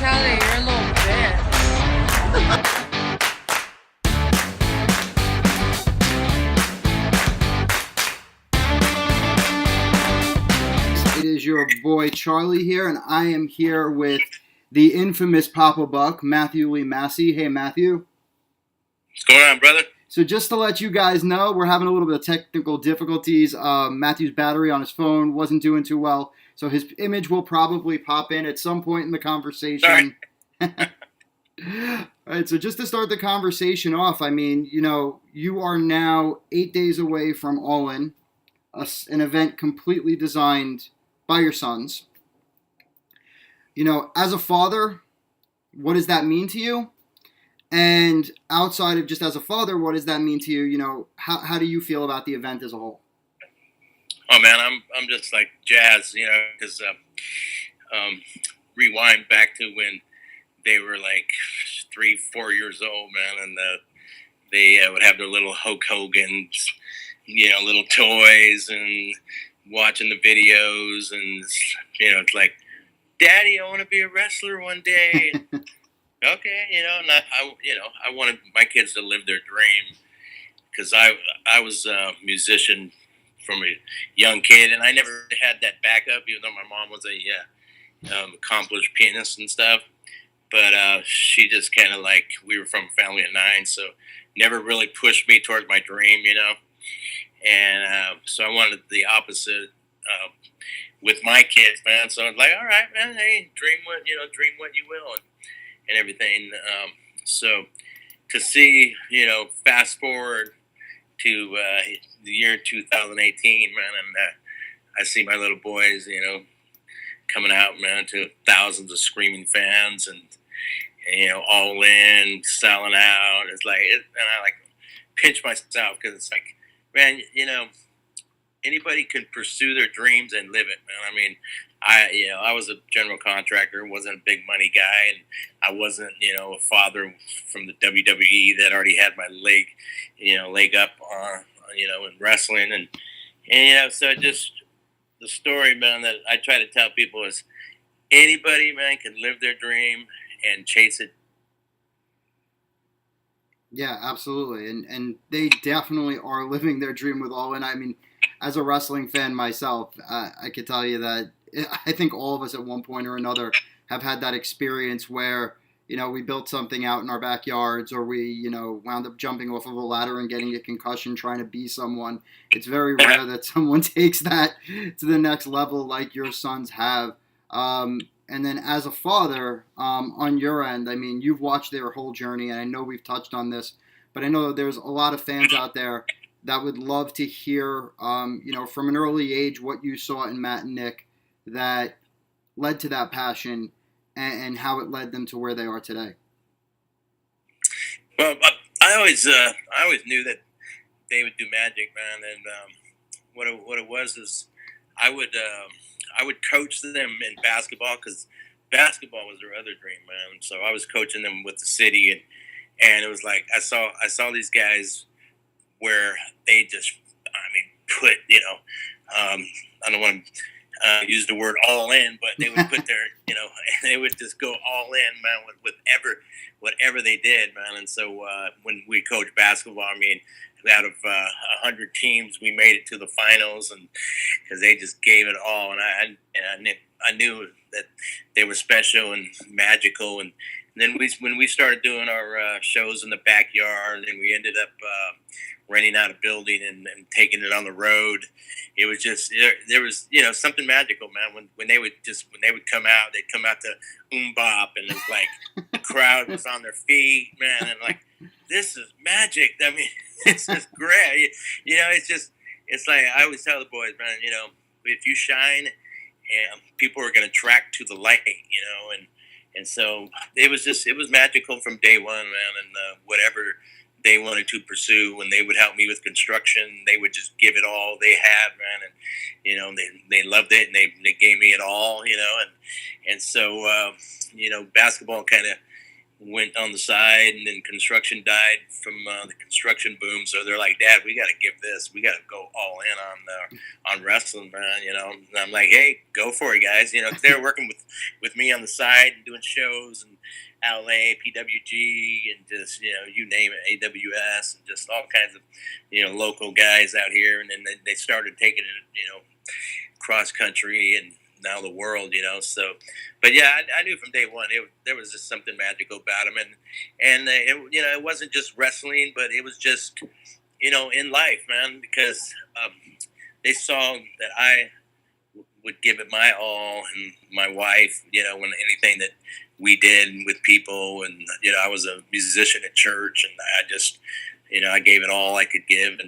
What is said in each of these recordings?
Charlie, you're a little bitch. It is your boy Charlie here, and I am here with the infamous Papa Buck, Matthew Lee Massie. Hey, Matthew. What's going on, brother? So just to let you guys know, we're having a little bit of technical difficulties. Matthew's battery on his phone wasn't doing too well, so his image will probably pop in at some point in the conversation. All right, so just to start the conversation off, I mean, you are now 8 days away from All In, an event completely designed by your sons. As a father, what does that mean to you? And outside of just as a father, what does that mean to you? How do you feel about the event as a whole? Oh man, I'm just like jazz, because rewind back to when they were like 3-4 years old, man, and they would have their little Hulk Hogan's, little toys and watching the videos, and it's like, Daddy, I want to be a wrestler one day. Okay, and I wanted my kids to live their dream, because I was a musician from a young kid, and I never had that backup, even though my mom was a accomplished pianist and stuff. But she just kind of like, we were from a family of 9, so never really pushed me towards my dream, And so I wanted the opposite with my kids, man. So I was like, all right, man, hey, dream what you will, and everything. So to see, fast forward to the year 2018, man, and I see my little boys, coming out, man, to thousands of screaming fans, and All In, selling out. It's like, and I like pinch myself, because it's like, man, anybody can pursue their dreams and live it, man. I mean, I was a general contractor, wasn't a big money guy, and I wasn't, a father from the WWE that already had my leg up, in wrestling, and so just the story, man, that I try to tell people is anybody, man, can live their dream and chase it. Yeah, absolutely, and they definitely are living their dream with All In. I mean, as a wrestling fan myself, I could tell you that I think all of us at one point or another have had that experience where, we built something out in our backyards, or we, wound up jumping off of a ladder and getting a concussion trying to be someone. It's very rare that someone takes that to the next level like your sons have. And then as a father, on your end, I mean, you've watched their whole journey, and I know we've touched on this, but I know there's a lot of fans out there that would love to hear, from an early age, what you saw in Matt and Nick that led to that passion, and how it led them to where they are today. Well, I always knew that they would do magic, man. And what it was is I would coach them in basketball, because basketball was their other dream, man. So I was coaching them with the city, and it was like I saw these guys where they just, put, I don't want to use the word all in, but they would put their, they would just go all in, man, with whatever they did, man. And so when we coached basketball, I mean, out of 100 teams, we made it to the finals, and because they just gave it all, and I knew that they were special and magical. And then when we started doing our shows in the backyard, and we ended up renting out a building and taking it on the road, it was just there was something magical, man. When they would come out, they'd come out to Bop, and it's like the crowd was on their feet, man, and like, this is magic. I mean, it's just great. It's like I always tell the boys, man, if you shine, people are going to track to the light, and so it was magical from day one, man. And whatever they wanted to pursue, when they would help me with construction, they would just give it all they had, man. And they loved it, and they gave me it all, and so basketball kind of went on the side, and then construction died from the construction boom. So they're like, Dad, we got to give this. We got to go all in on wrestling, man. You know, and I'm like, hey, go for it, guys. You know, 'cause they were working with me on the side and doing shows and LA, PWG, and just, you know, you name it, AWS, and just all kinds of, you know, local guys out here. And then they started taking it, you know, cross country and now the world, you know. So, but yeah, I knew from day one there was just something magical about him, and you know, it wasn't just wrestling, but it was just, you know, in life, man, because they saw that I would give it my all, and my wife, you know, when anything that we did with people, and you know, I was a musician at church, and I just, you know, I gave it all I could give,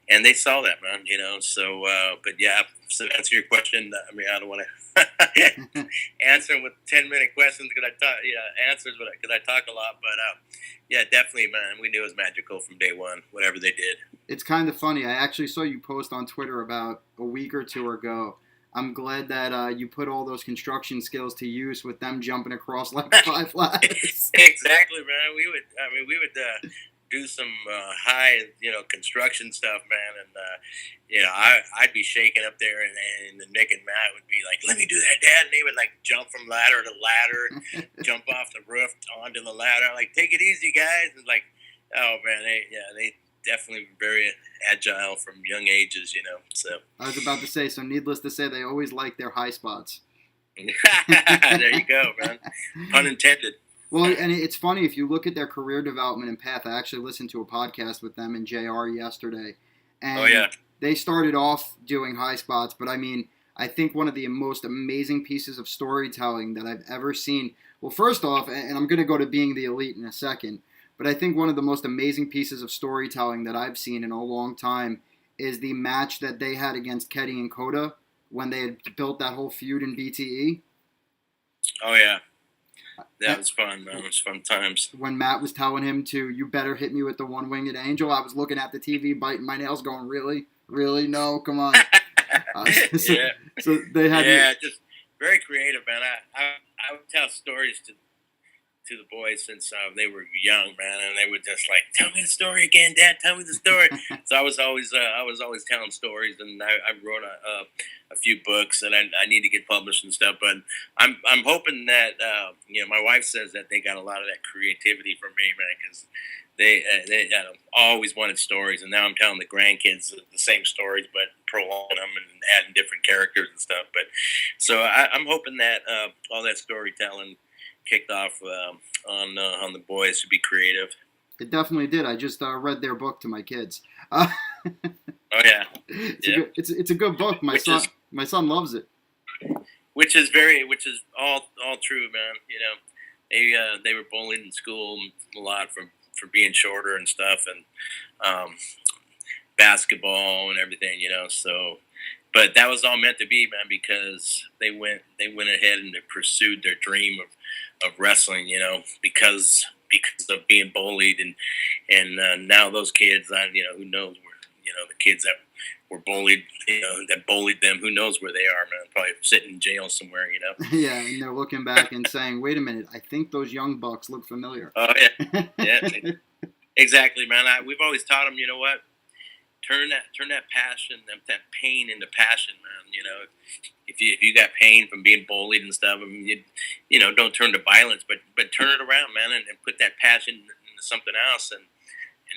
and they saw that, man, you know. So, but yeah, so to answer your question, I mean, I don't want to answer with 10-minute questions because I talk, you know, answers because I talk a lot. But yeah, definitely, man, we knew it was magical from day one, whatever they did. It's kind of funny. I actually saw you post on Twitter about a week or two ago. I'm glad that you put all those construction skills to use with them jumping across like 5 ladders. Exactly, man. We would do some high, you know, construction stuff, man, and you know, I'd be shaking up there, and Nick and Matt would be like, "Let me do that, Dad," and they would like jump from ladder to ladder, and jump off the roof onto the ladder, like, "Take it easy, guys," and like, oh man, they definitely were very agile from young ages, you know. So I was about to say, so needless to say, they always like their high spots. there you go, man. Pun intended. Well, and it's funny, if you look at their career development and path, I actually listened to a podcast with them and JR yesterday. And oh, yeah. They started off doing high spots, but I mean, I think one of the most amazing pieces of storytelling that I've ever seen, well, first off, and I'm going to go to being the Elite in a second, but I think one of the most amazing pieces of storytelling that I've seen in a long time is the match that they had against Ketty and Kota when they had built that whole feud in BTE. Oh, yeah. That was fun, man. It was fun times. When Matt was telling him to, "You better hit me with the one-winged angel," I was looking at the TV, biting my nails, going, "Really? Really? No, come on." Yeah. So they had... Yeah, just very creative, man. I would tell stories to the boys since they were young, man, and they would just like, "Tell me the story again, Dad. Tell me the story." So I was always telling stories, and I wrote a few books that I need to get published and stuff. But I'm hoping that you know, my wife says that they got a lot of that creativity from me, man, because they always wanted stories, and now I'm telling the grandkids the same stories, but prolonging them and adding different characters and stuff. But so I'm hoping that all that storytelling kicked off on the boys to be creative. It definitely did. I just read their book to my kids. Oh yeah, it's a good book. My son loves it. Which is all true, man. You know, they were bullied in school a lot for being shorter and stuff, and basketball and everything. You know, so. But that was all meant to be, man, because they went ahead and they pursued their dream of wrestling, you know, because of being bullied, and now those kids, you know, who knows where, you know, the kids that were bullied, you know, that bullied them, who knows where they are, man, probably sitting in jail somewhere, you know. Yeah, and they're looking back and saying, "Wait a minute, I think those young bucks look familiar." Oh yeah, yeah, exactly, man. We've always taught them, you know what. Turn that passion, that pain into passion, man. You know, if you got pain from being bullied and stuff, I mean, you know, don't turn to violence, but turn it around, man, and put that passion into something else. And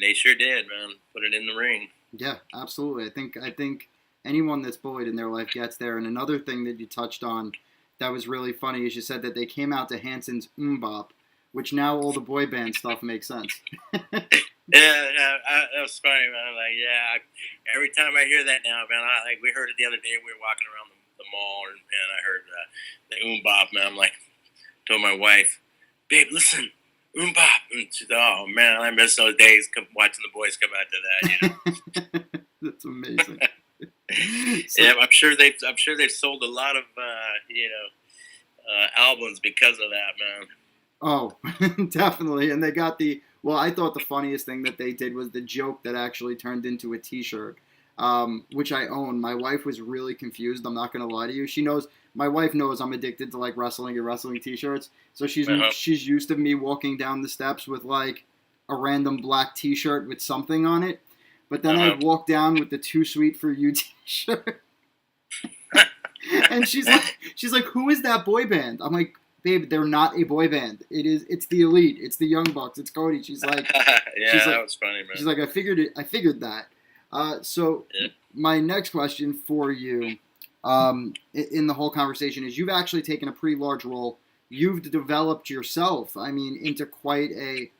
they sure did, man. Put it in the ring. Yeah, absolutely. I think anyone that's bullied in their life gets there. And another thing that you touched on that was really funny is you said that they came out to Hanson's Bop, which now all the boy band stuff makes sense. Yeah, that was funny, man. Like, yeah, every time I hear that now, man, like we heard it the other day. We were walking around the mall, and I heard the Bop, man. I'm like, told my wife, "Babe, listen, Bop." And she said, "Oh man, I miss those days watching the boys come out to that." You know, that's amazing. So, yeah, I'm sure they've sold a lot of you know, albums because of that, man. Oh, definitely, and they got the. Well, I thought the funniest thing that they did was the joke that actually turned into a T-shirt. which I own. My wife was really confused. I'm not gonna lie to you. She knows. My wife knows I'm addicted to like wrestling and wrestling T-shirts. So Uh-huh. she's used to me walking down the steps with like a random black T-shirt with something on it. But then Uh-huh. I'd walk down with the Too Sweet for You T-shirt, and she's like, who is that boy band? I'm like, babe, they're not a boy band. It's the Elite. It's the Young Bucks. It's Cody. Yeah, that was funny, man. She's like, I figured it. I figured that. So Yeah. my next question for you, in the whole conversation, is you've actually taken a pretty large role. You've developed yourself. I mean, into quite a.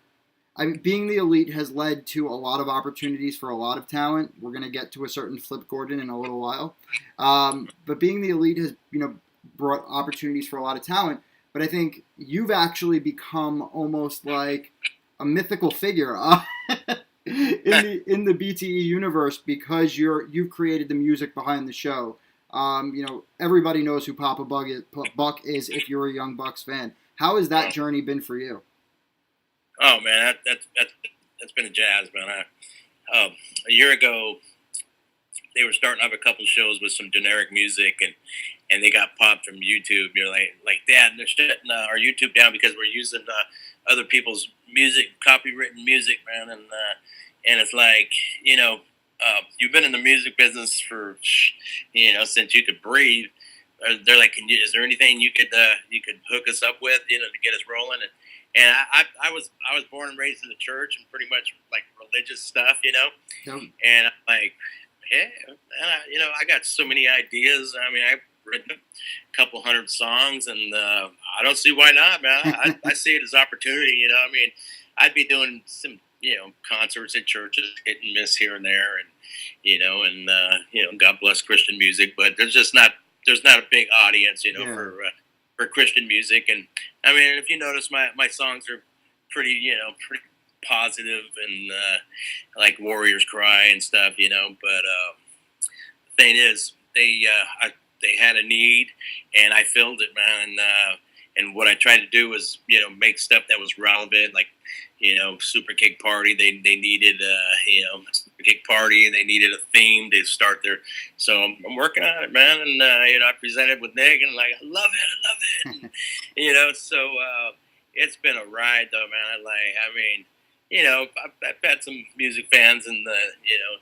I mean, being the Elite has led to a lot of opportunities for a lot of talent. We're gonna get to a certain Flip Gordon in a little while, but being the Elite has brought opportunities for a lot of talent. But I think you've actually become almost like a mythical figure in the BTE universe because you've created the music behind the show. Everybody knows who Papa Buck is if you're a Young Bucks fan. How has that journey been for you? Oh man, that's been a jazz, man. A year ago, they were starting up a couple shows with some generic music, and they got popped from YouTube. You're like, Dad, they're shutting our YouTube down because we're using other people's music, copywritten music, man. And it's like, you've been in the music business for, since you could breathe. They're like, is there anything you could hook us up with, to get us rolling? And I was born and raised in the church and pretty much like religious stuff, Yep. And I'm like, yeah, and I got so many ideas. I mean, I've written a couple hundred songs, and I don't see why not, man. I see it as opportunity. I mean, I'd be doing some concerts at churches, hit and miss here and there, and God bless Christian music, but there's not a big audience, Yeah. for Christian music. And I mean, if you notice, my songs are pretty positive and like Warriors Cry and stuff, But the thing is, they had a need, and I filled it, man. And what I tried to do was, make stuff that was relevant, like Super Kick Party. They needed Super Kick Party, and they needed a theme to start their. So I'm working on it, man. And I presented with Nick, and like, I love it, So it's been a ride, though, man. I mean, I've had some music fans in the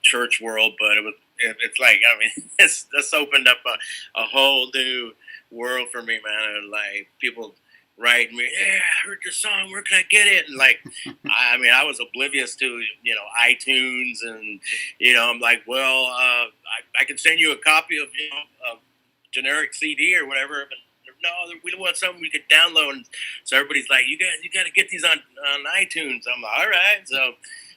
church world, but it's like, I mean, this opened up a whole new world for me, man. And like people writing me, yeah, I heard your song, where can I get it? And like, I mean, I was oblivious to iTunes, and I'm like, well, I can send you a copy of a generic CD or whatever. But no, we want something we could download. So everybody's like, you got to get these on iTunes. I'm like, all right. So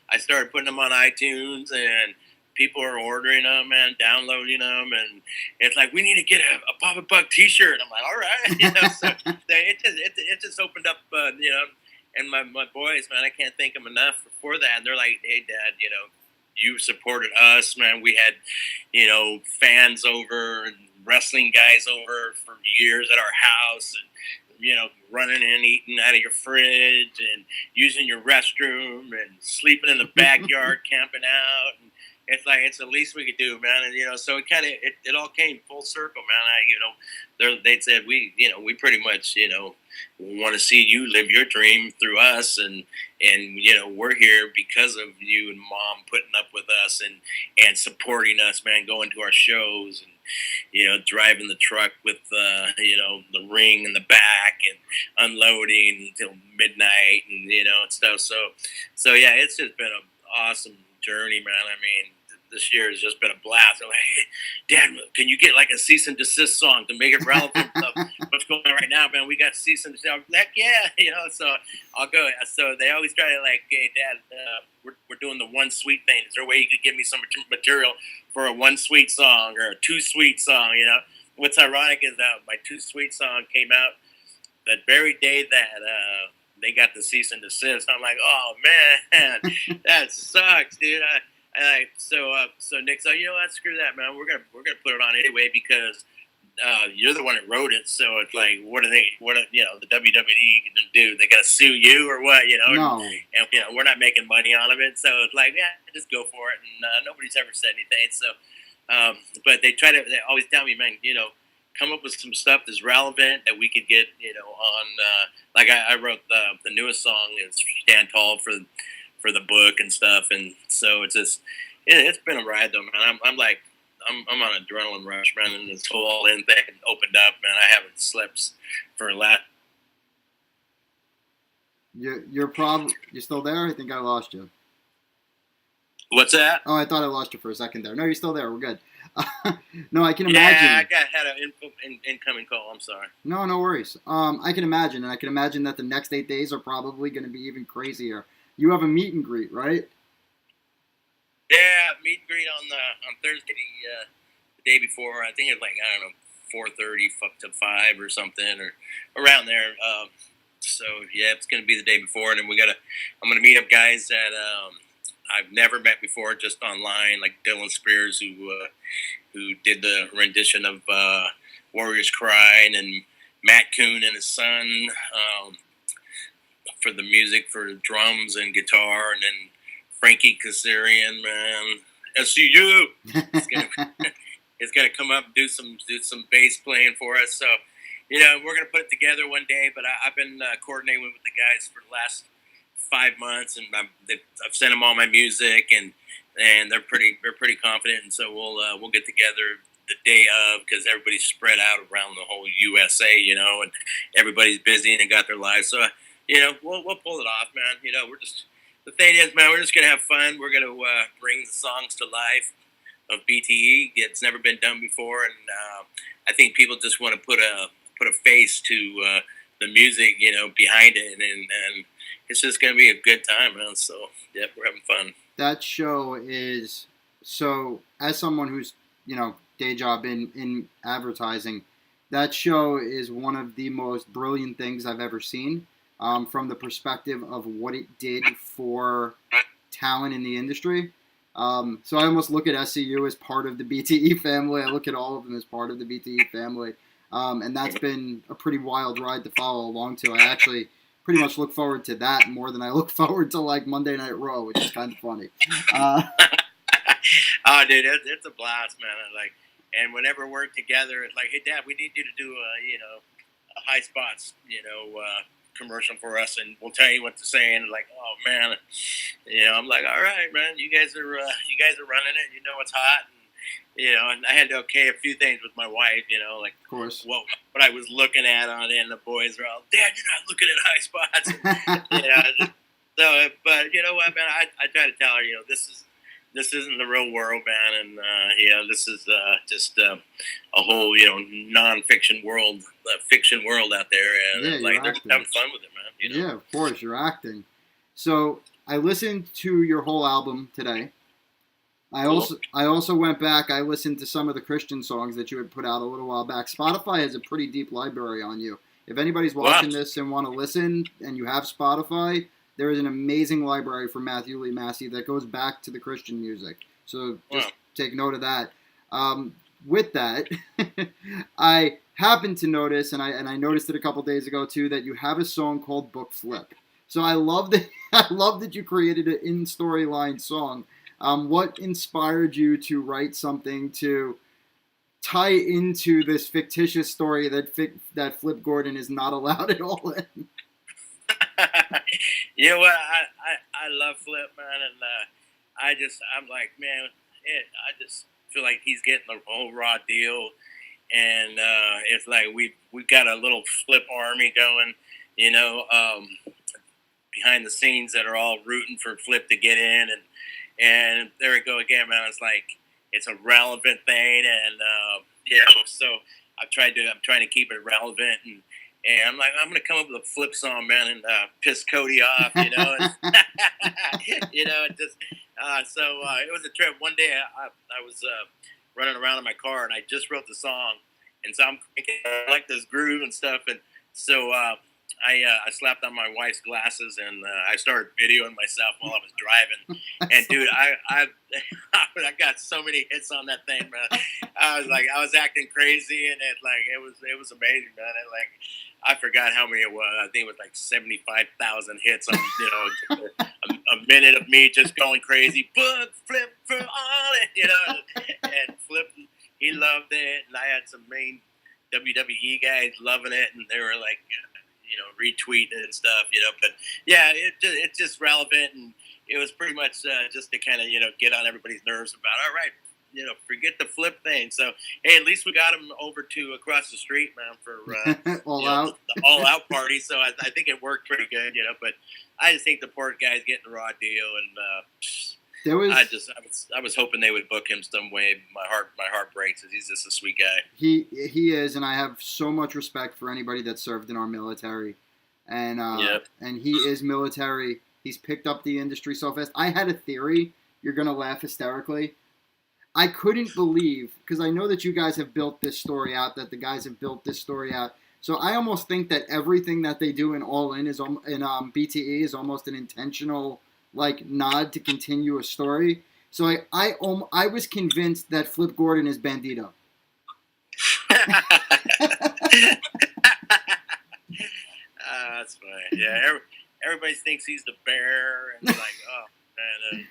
I started putting them on iTunes, and people are ordering them and downloading them, and it's like, we need to get a Papa Buck T-shirt. I'm like, all right, so it just opened up, and my boys, man, I can't thank them enough for that. And they're like, hey, Dad, you supported us, man. We had, fans over and wrestling guys over for years at our house, and running in, eating out of your fridge, and using your restroom, and sleeping in the backyard, camping out. And it's like, it's the least we could do, man. And so it kind of it all came full circle, man. They said we pretty much want to see you live your dream through us, and we're here because of you and Mom putting up with us and supporting us, man, going to our shows, and driving the truck with the ring in the back, and unloading until midnight, and stuff. So yeah, it's just been an awesome journey, man. I mean, this year has just been a blast. I'm like, hey, Dad, can you get like a cease and desist song to make it relevant to what's going on right now, man? We got cease and desist. I'm like, yeah, so I'll go. So they always try to like, hey, Dad, we're doing the one sweet thing. Is there a way you could give me some material for a one sweet song or a two sweet song? What's ironic is that my two sweet song came out that very day that they got the cease and desist. I'm like, oh man, that sucks, dude. So Nick said, screw that, man. We're gonna put it on anyway because you're the one that wrote it, so it's like, what are the WWE gonna do? They gotta sue you or what, No. And we're not making money out of it, so it's like, yeah, just go for it. And nobody's ever said anything. So, but they always tell me, man, come up with some stuff that's relevant that we could get, on. Like I wrote the newest song is "Stand Tall" for the book and stuff, and so it's been a ride though, man. I'm on an adrenaline rush, man, and this whole all-in thing opened up, man. I haven't slept for a lot. You still there? I think I lost you. What's that? Oh, I thought I lost you for a second there. No, you're still there. We're good. No, I can imagine. Yeah, had an incoming call. I'm sorry. No worries. I can imagine, and I can imagine that the next 8 days are probably going to be even crazier. You have a meet and greet, right? Yeah, meet and greet on Thursday, the day before. I think it's like, I don't know, 4:30 to 5 or something, or around there. So yeah, it's gonna be the day before, and then I'm gonna meet up guys that I've never met before, just online, like Dylan Spears, who did the rendition of Warriors Cry, and Matt Kuhn and his son for the music for drums and guitar, and then Frankie Kazarian, man, SCU. It's gonna come up and do some bass playing for us. So, we're gonna put it together one day. But I've been coordinating with the guys for the last 5 months, and I've sent them all my music, and they're pretty confident. And so we'll get together the day of, because everybody's spread out around the whole USA, and everybody's busy and got their lives. So we'll pull it off, man. The thing is, man, we're just gonna have fun. We're gonna bring the songs to life of BTE. It's never been done before, and I think people just want to put a face to the music, behind it, and it's just gonna be a good time, man. So yeah, we're having fun. That show is so. As someone who's day job in advertising, that show is one of the most brilliant things I've ever seen. From the perspective of what it did for talent in the industry. So I almost look at SCU as part of the BTE family. I look at all of them as part of the BTE family. And that's been a pretty wild ride to follow along to. I actually pretty much look forward to that more than I look forward to like Monday Night Raw, which is kind of funny. Oh, dude, it's a blast, man. And whenever we're together, it's like, hey, Dad, we need you to do a high spots, commercial for us, and we'll tell you what to say. And like, oh man, I'm like, all right, man, you guys are running it. It's hot, and and I had to okay a few things with my wife. Like, of course, what I was looking at on it, and the boys are all, Dad, you're not looking at high spots. So, but you know what, man, I try to tell her, this isn't the real world, man, and this is just a whole non-fiction world, fiction world out there, and yeah, they're just having fun with it, man. Yeah, of course, you're acting. So I listened to your whole album today. I also went back. I listened to some of the Christian songs that you had put out a little while back. Spotify has a pretty deep library on you. If anybody's watching this and want to listen, and you have Spotify, there is an amazing library for Mattew Lee Massie that goes back to the Christian music. So just take note of that. With that, I happened to notice, and I noticed it a couple days ago too, that you have a song called Book Flip. So I love that you created an in-storyline song. What inspired you to write something to tie into this fictitious story that Flip Gordon is not allowed at all in? You know what? I love Flip, man, and I'm like, man, I just feel like he's getting the whole raw deal, and it's like we've got a little Flip army going, behind the scenes that are all rooting for Flip to get in, and there we go again, man. It's like it's a relevant thing, and so I'm trying to keep it relevant, and I'm like, I'm gonna come up with a Flip song, man, and piss Cody off, and, just so it was a trip. One day I was running around in my car, and I just wrote the song, and so I like this groove and stuff, and so I slapped on my wife's glasses and I started videoing myself while I was driving. And dude, I I got so many hits on that thing, man. I was acting crazy, and it was amazing, man. And like I forgot how many it was. I think it was like 75,000 hits on a minute of me just going crazy. Book flip for all it, and Flip, he loved it, and I had some main WWE guys loving it, and they were like, retweeting it and stuff, But yeah, it's just relevant, and it was pretty much just to kind of get on everybody's nerves about, all right, forget the Flip thing. So hey, at least we got him over to across the street, man, for All Out, the All Out party. So I think it worked pretty good, But I just think the poor guy's getting a raw deal, and I was hoping they would book him some way. My heart breaks. He's just a sweet guy. He is, and I have so much respect for anybody that served in our military, and and he is military. He's picked up the industry so fast. I had a theory. You're gonna laugh hysterically. I couldn't believe, because I know that you guys have built this story out. That the guys have built this story out. So I almost think that everything that they do in All In is in BTE is almost an intentional nod to continue a story. So I was convinced that Flip Gordon is Bandito. That's funny. Yeah, everybody thinks he's the bear, and oh man,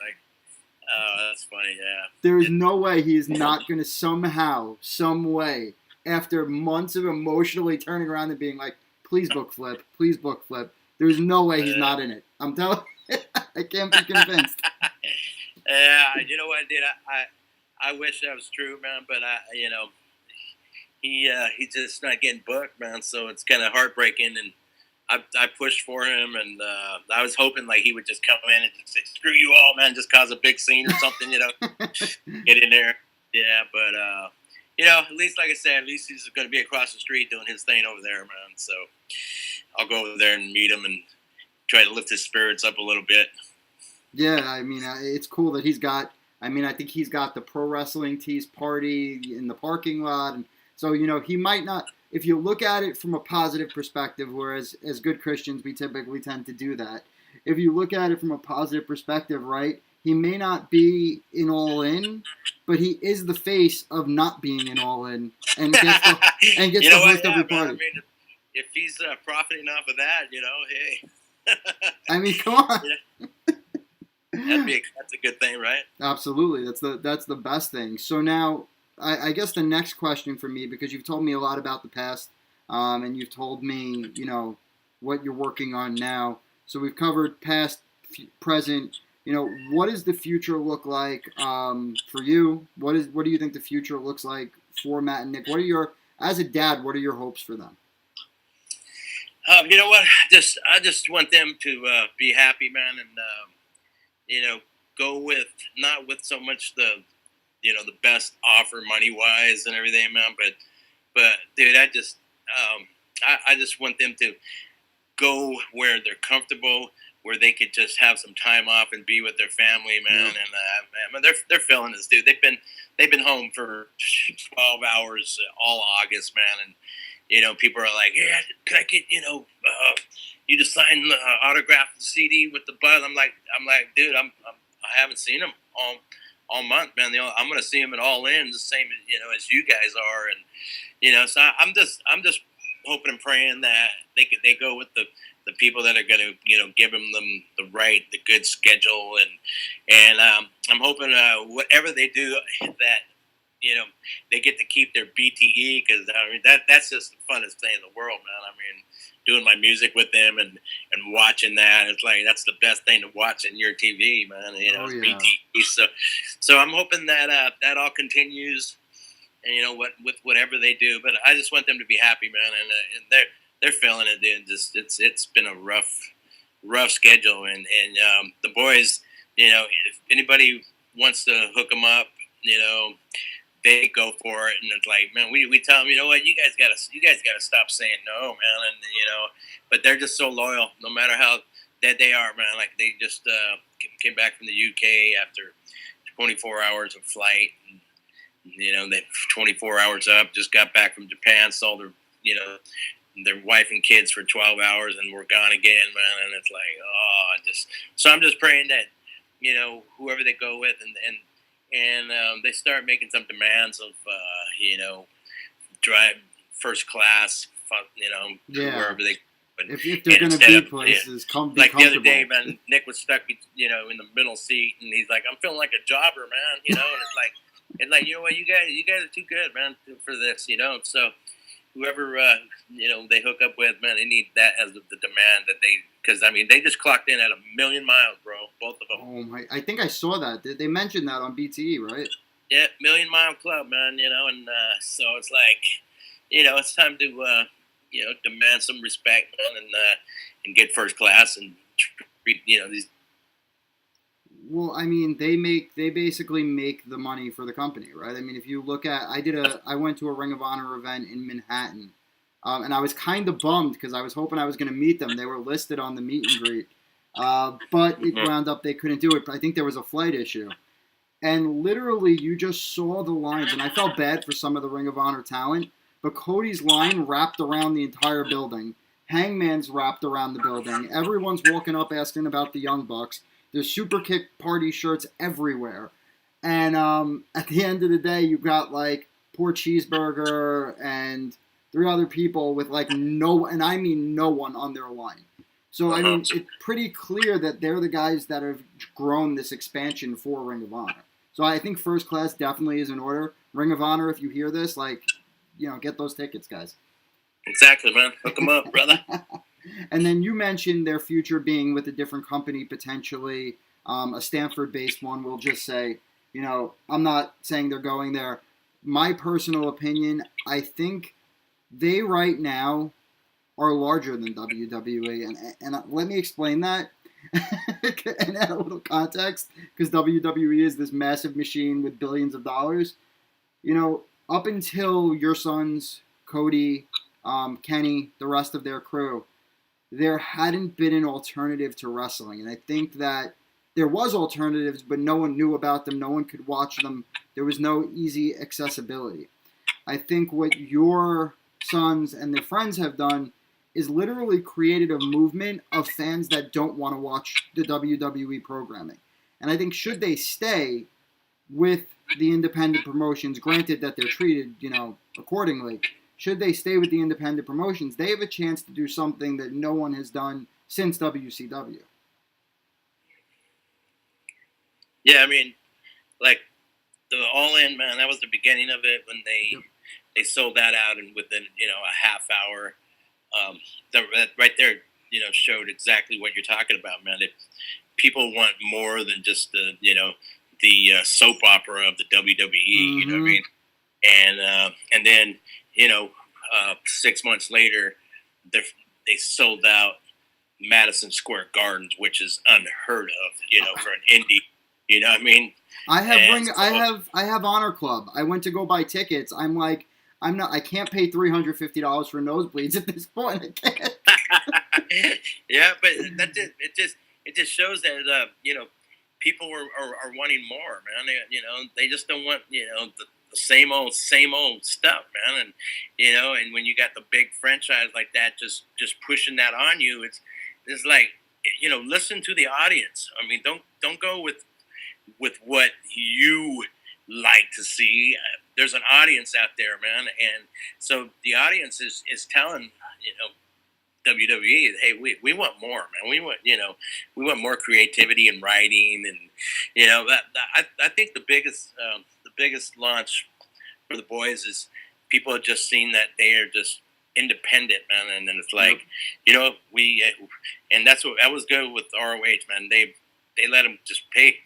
that's funny. Yeah. There is no way he is not going to somehow, some way, after months of emotionally turning around and being like, "Please book Flip, please book Flip." There's no way he's not in it. I'm telling you, I can't be convinced. Yeah, you know what, dude? I wish that was true, man. But he's just not getting booked, man. So it's kind of heartbreaking. And I pushed for him, and I was hoping he would just come in and just say, "Screw you all, man!" Just cause a big scene or something, Get in there, yeah. But at least, like I said, at least he's going to be across the street doing his thing over there, man. So I'll go over there and meet him and try to lift his spirits up a little bit. Yeah, I mean, it's cool that he's got. I mean, I think he's got the pro wrestling tees party in the parking lot, and so he might not. If you look at it from a positive perspective, whereas as good Christians we typically tend to do that. If you look at it from a positive perspective, right? He may not be in All In, but he is the face of not being in All In, and gets to host every party. I mean, if he's profiting off of that, hey. I mean, come on. That's a good thing, right? Absolutely. That's the best thing. So now, I guess the next question for me, because you've told me a lot about the past, and you've told me, what you're working on now. So we've covered past, present. What does the future look like for you? What do you think the future looks like for Matt and Nick? As a dad, what are your hopes for them? You know what? I just want them to be happy, man, and go with not with so much the best offer money wise and everything, man, but dude, I just want them to go where they're comfortable, where they could just have some time off and be with their family, man. Yeah. And they're feeling this, dude. They've been home for 12 hours all August, man, and people are like, "Yeah, can I get you to sign the autograph CD with the bud?" I'm like, dude, I haven't seen him all month, man. I'm gonna see him at All In, the same as you guys are, and so I'm just hoping and praying that they go with the people that are gonna give them the good schedule, and I'm hoping whatever they do that they get to keep their BTE, because I mean that's just the funnest thing in the world, man. I mean, doing my music with them and watching that, it's like that's the best thing to watch in your TV, man. BTE. So I'm hoping that that all continues, and with whatever they do. But I just want them to be happy, man, and they're feeling it, dude. Just it's been a rough schedule, and the boys, if anybody wants to hook them up, they go for it, and it's like, man, we tell them, what, you guys gotta stop saying no, man, and but they're just so loyal, no matter how dead they are, man. Like they just came back from the UK after 24 hours of flight, and, they 24 hours up, just got back from Japan, saw their their wife and kids for 12 hours and we're gone again, man. And it's like, so I'm just praying that, whoever they go with and they start making some demands of, drive first class, wherever they. But if they're going to be places, come be like the other comfortable. day, man, Nick was stuck, in the middle seat, and he's like, "I'm feeling like a jobber, man," and it's like, you know what, you guys are too good, man, for this, So whoever they hook up with, man, they need that as the demand that because they just clocked in at 1,000,000 miles, bro, both of them. Oh my! I think I saw that. They mentioned that on BTE, right? Yeah, 1,000,000 club, man. And so it's like, it's time to demand some respect, man, and get first class and treat, these. Well, they basically make the money for the company, right? If you look at, I went to a Ring of Honor event in Manhattan, and I was kind of bummed because I was hoping I was going to meet them. They were listed on the meet and greet, but it wound up they couldn't do it. I think there was a flight issue, and literally you just saw the lines, and I felt bad for some of the Ring of Honor talent. But Cody's line wrapped around the entire building. Hangman's wrapped around the building. Everyone's walking up asking about the Young Bucks. There's Super Kick party shirts everywhere. And at the end of the day, you got like Poor Cheeseburger and 3 other people with no one on their line. So, it's pretty clear that they're the guys that have grown this expansion for Ring of Honor. So I think first class definitely is in order. Ring of Honor, if you hear this, get those tickets, guys. Exactly, man. Hook them up, brother. And then you mentioned their future being with a different company, potentially a Stanford-based one. We'll just say, I'm not saying they're going there. My personal opinion, I think they right now are larger than WWE. And let me explain that and add a little context, because WWE is this massive machine with billions of dollars. Up until your sons, Cody, Kenny, the rest of their crew, there hadn't been an alternative to wrestling. And I think that there was alternatives, but no one knew about them. No one could watch them. There was no easy accessibility. I think what your sons and their friends have done is literally created a movement of fans that don't want to watch the WWE programming. And I think should they stay with the independent promotions, granted that they're treated, accordingly, should they stay with the independent promotions, they have a chance to do something that no one has done since WCW. Yeah, the All In, man, that was the beginning of it when they sold that out, and within, a half hour, that right there, showed exactly what you're talking about, man. People want more than just the soap opera of the WWE, Mm-hmm. you know what I mean? And then, 6 months later, they sold out Madison Square Gardens, which is unheard of, for an indie. You know what I mean? I have Honor Club. I went to go buy tickets. I'm like, I can't pay $350 for nosebleeds at this point. I can't. Yeah, but it just shows that people are wanting more, man. They just don't want the same old stuff, man. And and when you got the big franchise like that, just pushing that on you, it's like listen to the audience. Don't go with what you like to see. There's an audience out there, man, and so the audience is telling WWE, hey, we want more, man. We want more creativity and writing, and I think the biggest launch for the boys is people have just seen that they are just independent, man, and then it's like and that's what I was good with ROH, man. They let them just pay.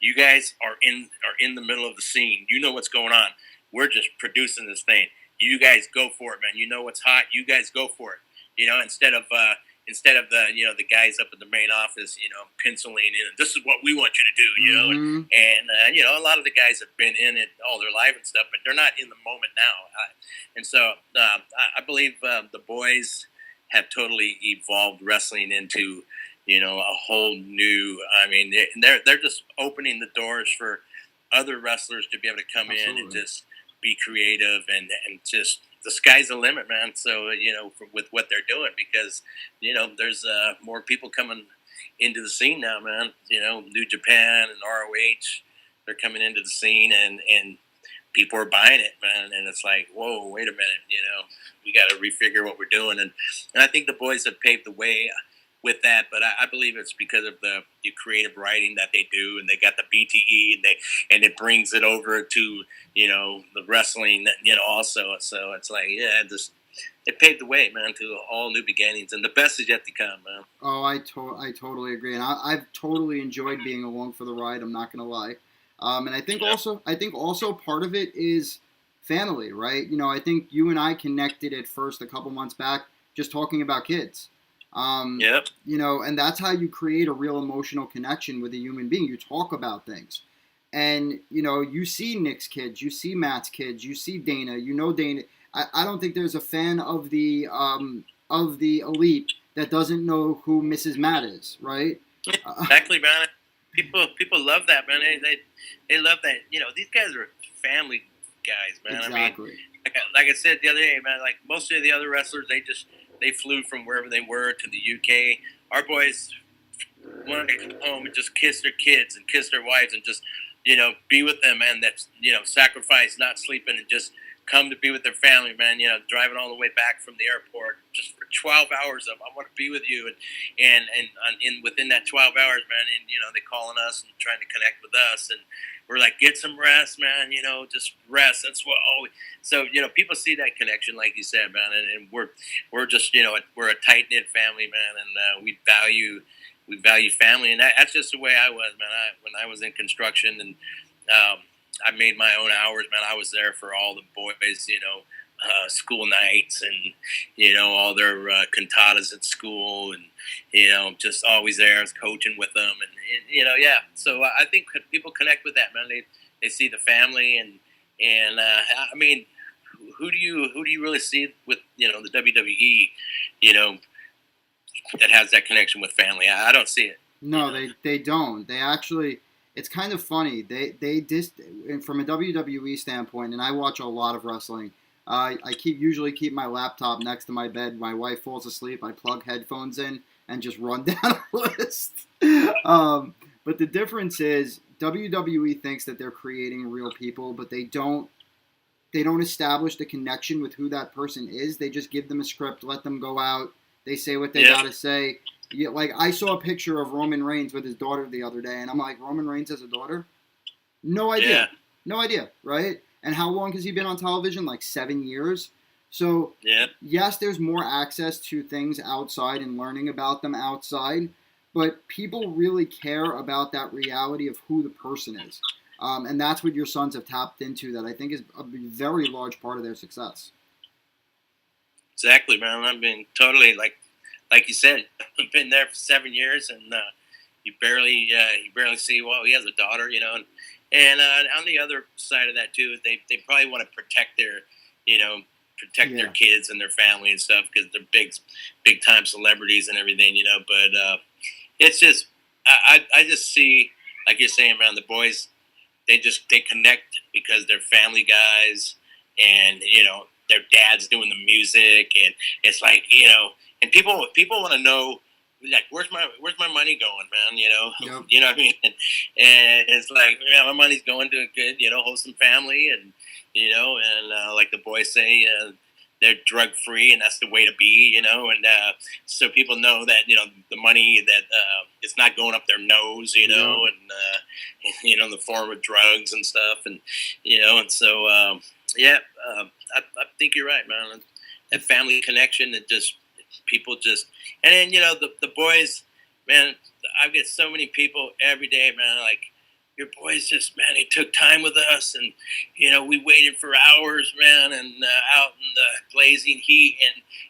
You guys are in the middle of the scene. You know what's going on. We're just producing this thing. You guys go for it, man. You know what's hot. You guys go for it. Instead of the the guys up in the main office, penciling in. This is what we want you to do, Mm-hmm. and a lot of the guys have been in it all their life and stuff, but they're not in the moment now. And so I believe the boys have totally evolved wrestling into a whole new. They're just opening the doors for other wrestlers to be able to come Absolutely. in and just be creative and just the sky's the limit, man. So with what they're doing, because there's more people coming into the scene now, man. New Japan and ROH, they're coming into the scene, and people are buying it, man. And it's like, whoa, wait a minute, we got to refigure what we're doing, and I think the boys have paved the way with that, but I believe it's because of the creative writing that they do, and they got the BTE, and it brings it over to the wrestling, also. So it's like, yeah, it paved the way, man, to all new beginnings, and the best is yet to come, man. Oh, I totally agree, and I've totally enjoyed being along for the ride. I'm not gonna lie, and I think also part of it is family, right? I think you and I connected at first a couple months back, just talking about kids. Yep. And that's how you create a real emotional connection with a human being. You talk about things, and you see Nick's kids, you see Matt's kids, you see Dana. Dana. I don't think there's a fan of the Elite that doesn't know who Mrs. Matt is, right? Exactly, man. People love that, man. They love that. These guys are family guys, man. Exactly. I mean, like I said the other day, man. Like most of the other wrestlers, they flew from wherever they were to the UK. Our boys want to come home and just kiss their kids and kiss their wives and just, be with them, man. That's, sacrifice, not sleeping, and just come to be with their family, man. Driving all the way back from the airport just for 12 hours of, I want to be with you. And within that 12 hours, man, and, they calling us and trying to connect with us. And we're like, get some rest, man, just rest. That's what always. So, people see that connection, like you said, man. And we're just, we're a tight knit family, man. And we value family. And that's just the way I was, man. When I was in construction, and I made my own hours, man. I was there for all the boys, school nights, and all their cantatas at school, and just always there, coaching with them, and yeah. So I think people connect with that, man. They see the family, and I mean, who do you really see with the WWE, that has that connection with family? I don't see it. No, they don't. They actually. It's kind of funny. They just from a WWE standpoint, and I watch a lot of wrestling. I usually keep my laptop next to my bed. My wife falls asleep. I plug headphones in and just run down a list. But the difference is WWE thinks that they're creating real people, but they don't establish the connection with who that person is. They just give them a script, let them go out. They say what they gotta say. Yeah, like I saw a picture of Roman Reigns with his daughter the other day, and I'm like, Roman Reigns has a daughter? No idea. No idea, right? And how long has he been on television? Like 7 years. So, yes, there's more access to things outside and learning about them outside, but people really care about that reality of who the person is. And that's what your sons have tapped into that I think is a very large part of their success. Exactly, man. I mean, totally, like you said, I've been there for 7 years, and you barely see. Well, he has a daughter, and on the other side of that too, they probably want to protect their, their kids and their family and stuff because they're big time celebrities and everything, But it's just I just see, like you're saying, man, the boys they connect because they're family guys, and their dad's doing the music, and it's like and people want to know, like, where's my money going, man? Yep. You know what I mean? And it's like, my money's going to a good, wholesome family, and like the boys say, they're drug free, and that's the way to be, and so people know that the money that it's not going up their nose, and in the form of drugs and stuff, and and so I think you're right, man. That family connection, that just people just, and then the boys, man. I get so many people every day, man. Like, your boys just, man, they took time with us, and we waited for hours, man, and out in the blazing heat,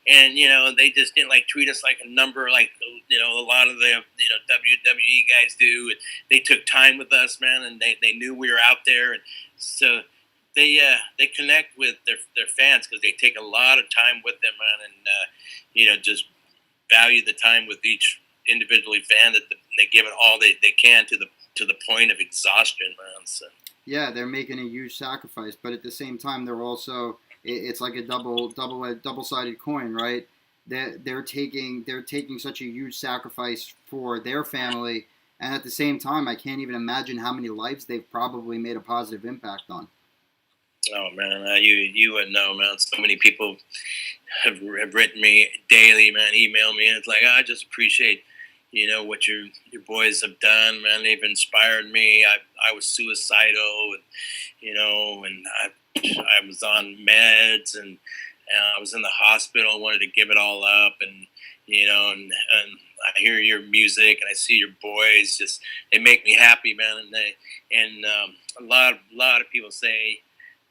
and they just didn't treat us like a number, like a lot of the WWE guys do. And they took time with us, man, and they knew we were out there, and so they connect with their fans because they take a lot of time with them, man, and just value the time with each individually fan, that they give it all they can to the point of exhaustion, man. So yeah, they're making a huge sacrifice, but at the same time, they're also it's like a double-sided coin, right? They're taking such a huge sacrifice for their family, and at the same time, I can't even imagine how many lives they've probably made a positive impact on. Oh man, you wouldn't know, man. So many people have written me daily, man, email me, and it's like I just appreciate, what your boys have done, man. They've inspired me. I was suicidal, and and I was on meds, and I was in the hospital. Wanted to give it all up, and and I hear your music and I see your boys. Just they make me happy, man. And a lot of people say,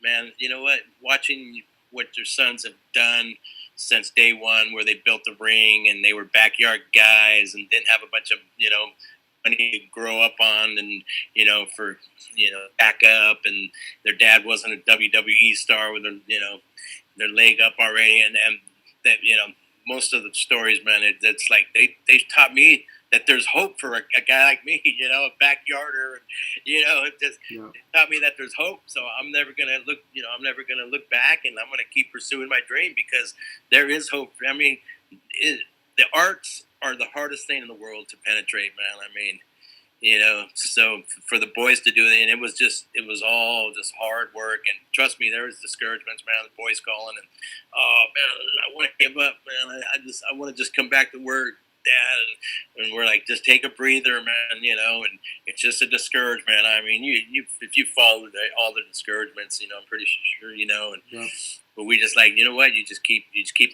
man, you know what? Watching what their sons have done since day one, where they built the ring and they were backyard guys and didn't have a bunch of money to grow up on, and for backup, and their dad wasn't a WWE star with their leg up already, and that most of the stories, man, it's like they taught me that there's hope for a guy like me, a backyarder, it just taught me that there's hope. So I'm never gonna look back, and I'm gonna keep pursuing my dream because there is hope. I mean, the arts are the hardest thing in the world to penetrate, man. I mean, so for the boys to do it, and it was all just hard work. And trust me, there was discouragements, man. The boys calling, and oh man, I want to give up, man. I want to just come back to work, Dad. And we're like, just take a breather, man. And it's just a discouragement. I mean, if you follow all the discouragements, I'm pretty sure, and. But we just like, you know what? You just keep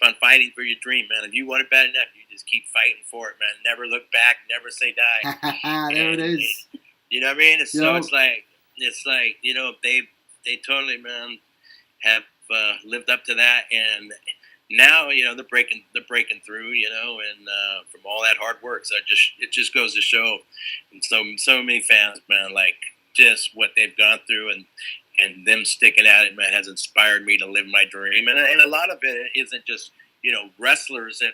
on fighting for your dream, man. If you want it bad enough, you just keep fighting for it, man. Never look back, never say die. There it is. You know what I mean? So it's like they totally, man, have lived up to that, and now they're breaking through, and from all that hard work. So it just goes to show, and so many fans, man, like just what they've gone through, and them sticking at it, man, has inspired me to live my dream. And a lot of it isn't just, wrestlers that,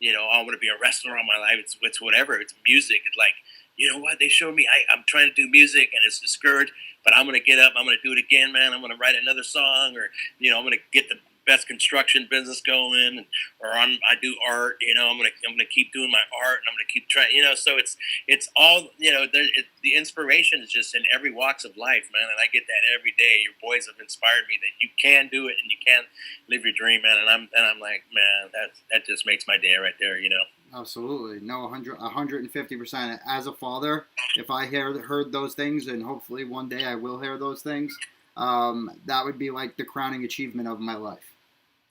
I want to be a wrestler all my life. It's whatever. It's music. It's like, you know what? They showed me I'm trying to do music and it's discouraged, but I'm going to get up. I'm going to do it again, man. I'm going to write another song, or, I'm going to get the best construction business going, or I do art, I'm gonna keep doing my art, and I'm gonna keep trying, so it's all, the inspiration is just in every walks of life, man, and I get that every day. Your boys have inspired me that you can do it and you can live your dream, man, and I'm like, man, that just makes my day right there, Absolutely. No, 150%. As a father, if I heard those things, and hopefully one day I will hear those things, that would be like the crowning achievement of my life.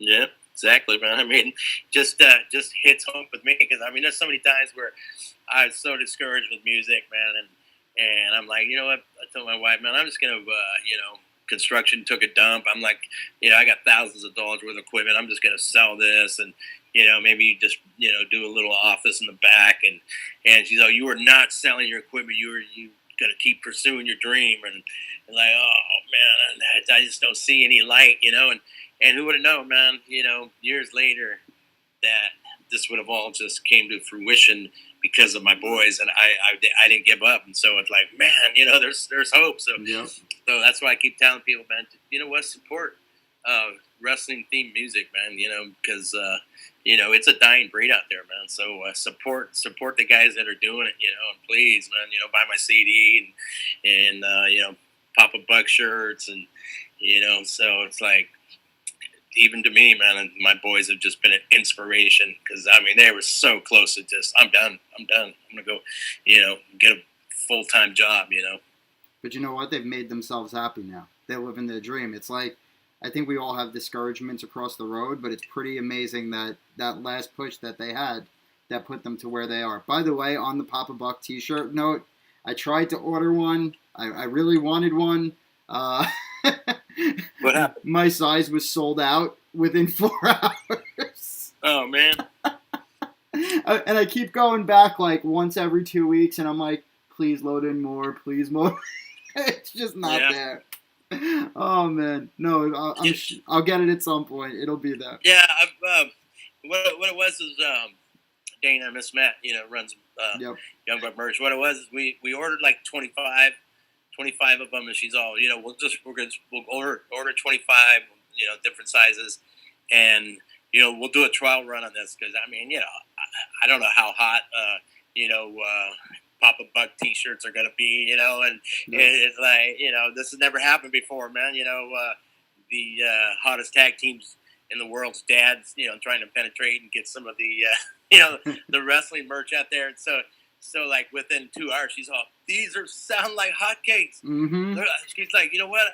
Yeah, exactly, man. I mean, just hits home with me, because I mean, there's so many times where I was so discouraged with music, man, and I'm like, you know what? I told my wife, man, I'm just gonna, construction took a dump. I'm like, I got thousands of dollars worth of equipment. I'm just gonna sell this, and maybe just do a little office in the back, and she's like, you are not selling your equipment. You gonna keep pursuing your dream, and like, oh man, I just don't see any light, and who would have known, man, years later, that this would have all just came to fruition because of my boys, and I didn't give up. And so it's like, man, there's hope. So so that's why I keep telling people, man, support wrestling themed music, man, because it's a dying breed out there, man. So support the guys that are doing it, and please, man, buy my CD, and Papa Buck shirts, and so it's like, even to me, man, and my boys have just been an inspiration, because I mean, they were so close to just, I'm done. I'm gonna go, get a full-time job, But you know what? They've made themselves happy now. They're living their dream. It's like, I think we all have discouragements across the road, but it's pretty amazing that last push that they had that put them to where they are. By the way, on the Papa Buck t-shirt note, I tried to order one. I really wanted one. What happened? My size was sold out within 4 hours. Oh, man. And I keep going back like once every 2 weeks, and I'm like, please load in more, please more. It's just not there. Oh, man. No, I'll get it at some point. It'll be there. Yeah, what it was is Dana, Miss Matt, runs Young Buck Merch. What it was is we ordered like 25 of them, and she's all, we'll order 25, different sizes, and we'll do a trial run on this because I mean, I don't know how hot Papa Buck T-shirts are gonna be, and it's like this has never happened before, man. The hottest tag teams in the world's dads, trying to penetrate and get some of the the wrestling merch out there, and so like within 2 hours, she's all, these sound like hotcakes. Mm-hmm. She's like, you know what?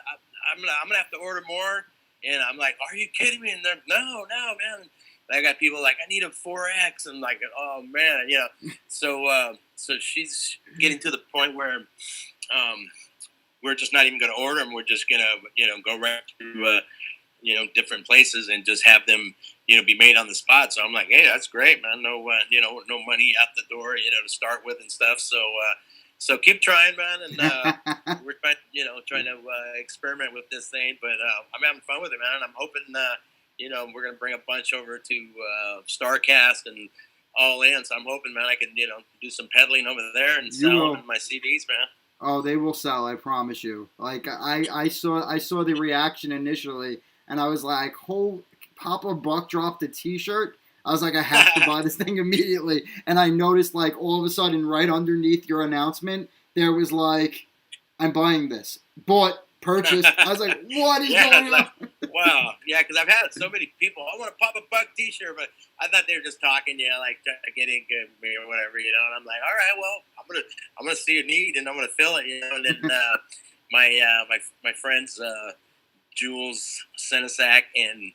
I'm gonna have to order more. And I'm like, are you kidding me? And they're, no, man. And I got people like, I need a 4X, and like, oh man, So she's getting to the point where we're just not even gonna order them. We're just gonna go right through different places and just have them be made on the spot. So I'm like, hey, that's great, man. No no money out the door to start with and stuff. So keep trying, man, and we're trying to experiment with this thing. But I'm having fun with it, man. And I'm hoping we're gonna bring a bunch over to Starcast and All In. So I'm hoping, man, I can do some peddling over there and sell my CDs, man. Oh, they will sell, I promise you. Like I saw the reaction initially, and I was like, "Oh, Papa Buck dropped a T-shirt." I was like, I have to buy this thing immediately. And I noticed, like, all of a sudden, right underneath your announcement, there was like, I'm buying this. Bought, purchased. I was like, what is going on? Wow. Yeah, because I've had so many people, I want a Papa Buck T-shirt, but I thought they were just talking, like getting good or whatever, and I'm like, all right, well, I'm gonna see a need and I'm gonna fill it, and then my friends Jules Senesac and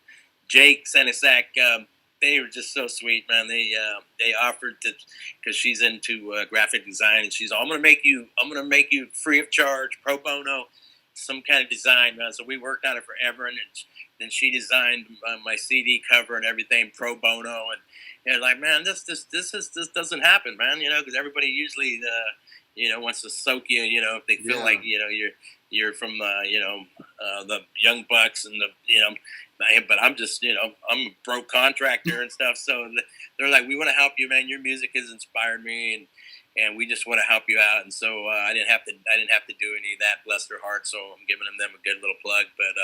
Jake Senesac, they were just so sweet, man. They offered to, because she's into graphic design, and she's all, I'm gonna make you free of charge, pro bono, some kind of design, man. So we worked on it forever, and then she designed my CD cover and everything pro bono, and like, man, this doesn't happen, man. Because everybody usually wants to soak you, if they feel like you're from the Young Bucks and but I'm just I'm a broke contractor and stuff, so they're like, we want to help you, man. Your music has inspired me, and we just want to help you out. And so I didn't have to do any of that, bless their heart. So I'm giving them a good little plug. But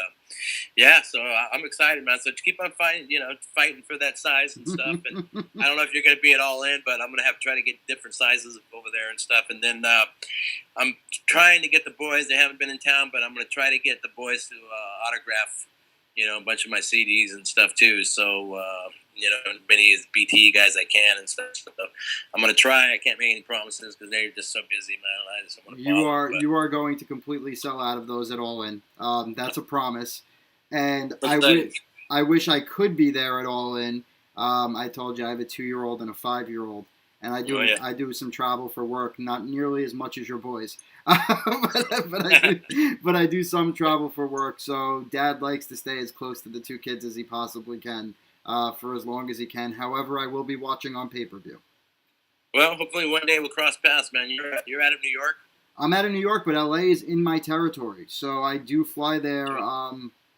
yeah, so I'm excited, man. So keep on fighting for that size and stuff. And I don't know if you're going to be at All In, but I'm going to try to get different sizes over there and stuff. And then I'm trying to get the boys. They haven't been in town, but I'm going to try to get the boys to autograph a bunch of my CDs and stuff too. So as many as BTE guys I can and stuff. So I'm gonna try. I can't make any promises because they're just so busy, man. I just want to. You are going to completely sell out of those at All In. That's a promise. And I wish I could be there at All In. I told you I have a 2-year-old and a 5-year-old, and I do some travel for work. Not nearly as much as your boys. but I do some travel for work, so Dad likes to stay as close to the 2 kids as he possibly can for as long as he can. However, I will be watching on pay-per-view. Well, hopefully one day we'll cross paths, man. You're out of New York? I'm out of New York, but LA is in my territory, so I do fly there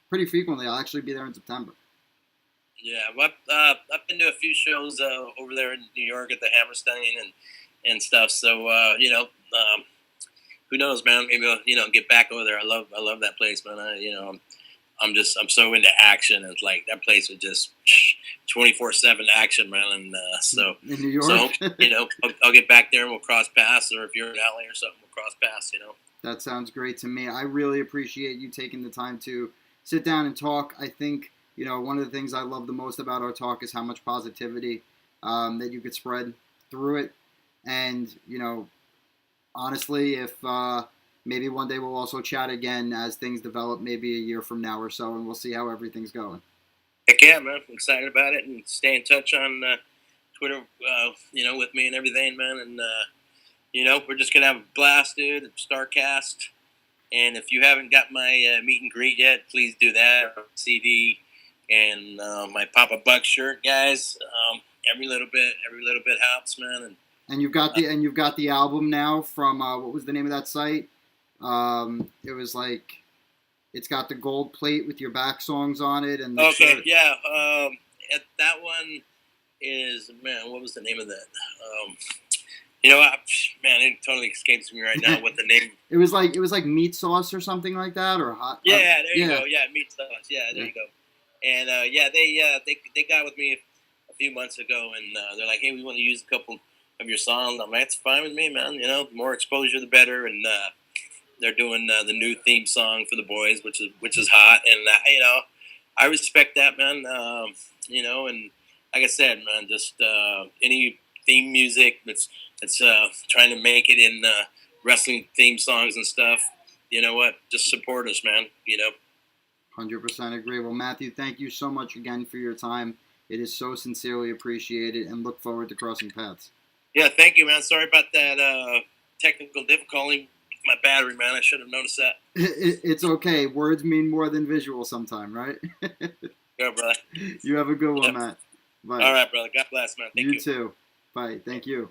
pretty frequently. I'll actually be there in September. Yeah, well, I've been to a few shows over there in New York at the Hammerstein and stuff, so who knows, man? Maybe I'll get back over there. I love that place, man. I'm so into action. It's like that place was just 24/7 action, man. And so in New York, so I'll get back there and we'll cross paths, or if you're in LA or something, we'll cross paths. That sounds great to me. I really appreciate you taking the time to sit down and talk. I think one of the things I love the most about our talk is how much positivity that you could spread through it, and honestly, if maybe one day we'll also chat again as things develop, maybe a year from now or so, and we'll see how everything's going. Heck yeah, man. I'm excited about it, and stay in touch on Twitter, with me and everything, man. And, we're just going to have a blast, dude, at Starcast. And if you haven't got my meet and greet yet, please do that. CD and my Papa Buck shirt, guys. Every little bit helps, man. And you've got the album now from what was the name of that site? It was like, it's got the gold plate with your back songs on it, and shirt. Yeah. That one is, man, what was the name of that? You know, man, it totally escapes me right now what the name. It was like meat sauce or something like that, or hot. Yeah, there you go. Yeah, meat sauce. Yeah, there you go. And yeah, they got with me a few months ago, and they're like, "Hey, we want to use a couple of your songs." I'm like, "It's fine with me, man. You know, the more exposure, the better." And they're doing the new theme song for the boys, which is hot, and you know, I respect that, man. You know, and like I said, man, just any theme music that's trying to make it in wrestling theme songs and stuff. You know what? Just support us, man. You know. 100% agree. Well, Matthew, thank you so much again for your time. It is so sincerely appreciated, and look forward to crossing paths. Yeah, thank you, man. Sorry about that technical difficulty with my battery, man. I should have noticed that. It's okay. Words mean more than visual sometime, right? Yeah, brother. You have a good one, Matt. Bye. All right, brother. God bless, man. Thank you. You too. Bye. Thank you.